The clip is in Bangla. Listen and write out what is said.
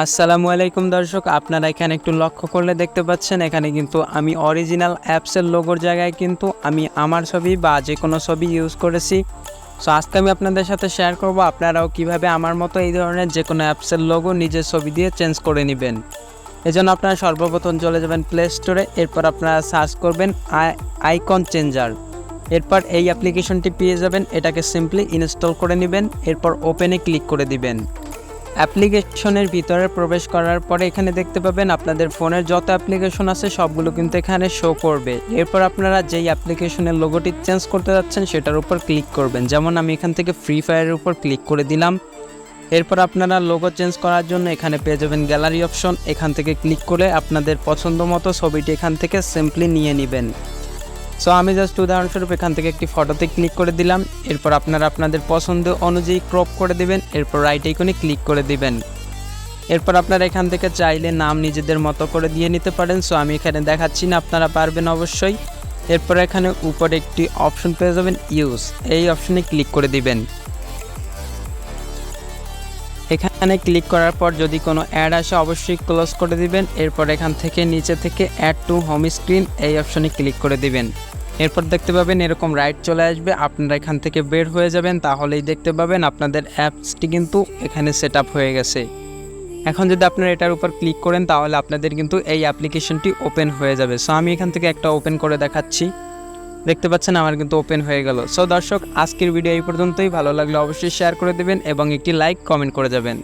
আসসালামু আলাইকুম দর্শক, আপনারা এখানে একটু লক্ষ্য করলে দেখতে পাচ্ছেন এখানে কিন্তু আমি অরিজিনাল অ্যাপসের লোগোর জায়গায় কিন্তু আমি আমার ছবি বা যে কোনো ছবি ইউজ করেছি। সো আজকে আমি আপনাদের সাথে শেয়ার করব আপনারাও কিভাবে আমার মতো এই ধরনের যে কোনো অ্যাপসের লোগো নিজের ছবি দিয়ে চেঞ্জ করে নেবেন। এজন্য আপনারা সর্বপ্রথম চলে যাবেন প্লে স্টোরে, এরপর আপনারা সার্চ করবেন আইকন চেঞ্জার। এরপর এই অ্যাপ্লিকেশনটি পেয়ে যাবেন, এটাকে সিম্পলি ইনস্টল করে নেবেন, এরপর ওপেনে ক্লিক করে দিবেন। অ্যাপ্লিকেশনের ভিতরে প্রবেশ করার পরে এখানে দেখতে পাবেন আপনাদের ফোনের যত অ্যাপ্লিকেশন আছে সবগুলো কিন্তু এখানে শো করবে। এরপর আপনারা যেই অ্যাপ্লিকেশনের লোগোটি চেঞ্জ করতে যাচ্ছেন সেটার উপর ক্লিক করবেন। যেমন আমি এখান থেকে ফ্রি ফায়ারের উপর ক্লিক করে দিলাম। এরপর আপনারা লোগো চেঞ্জ করার জন্য এখানে পেয়ে যাবেন গ্যালারি অপশন, এখান থেকে ক্লিক করে আপনাদের পছন্দ মতো ছবিটি এখান থেকে সিম্পলি নিয়ে নেবেন। সো আমি জাস্ট উদাহরণস্বরূপ এখান থেকে একটি ফটোতে ক্লিক করে দিলাম। এরপর আপনারা আপনাদের পছন্দ অনুযায়ী ক্রপ করে দিবেন, এরপর রাইট আইকনে ক্লিক করে দিবেন। এরপর আপনারা এখান থেকে চাইলে নাম নিজেদের মতো করে দিয়ে নিতে পারেন। সো আমি এখানে দেখাচ্ছি না, আপনারা পারবেন অবশ্যই। এরপর এখানে উপরে একটি অপশন পেয়ে যাবেন ইউজ, এই অপশনে ক্লিক করে দিবেন। এখানে ক্লিক করার পর যদি কোনো অ্যাড আসে অবশ্যই ক্লোজ করে দিবেন। এরপর এখান থেকে নিচে থেকে অ্যাড টু হোম স্ক্রিন এই অপশনে ক্লিক করে দিবেন। এরপর দেখতে পাবেন এরকম রাইট চলে আসবে, আপনারা এখান থেকে বের হয়ে যাবেন, তাহলেই দেখতে পাবেন আপনাদের অ্যাপসটি কিন্তু এখানে সেট আপ হয়ে গেছে। এখন যদি আপনারা এটার উপর ক্লিক করেন তাহলে আপনাদের কিন্তু এই অ্যাপ্লিকেশনটি ওপেন হয়ে যাবে। সো আমি এখান থেকে একটা ওপেন করে দেখাচ্ছি, দেখতে পাচ্ছেন আমার কিন্তু ওপেন হয়ে গেল। সো দর্শক, আজকের ভিডিও এই পর্যন্তই। ভালো লাগলে অবশ্যই শেয়ার করে দেবেন এবং একটি লাইক কমেন্ট করে যাবেন।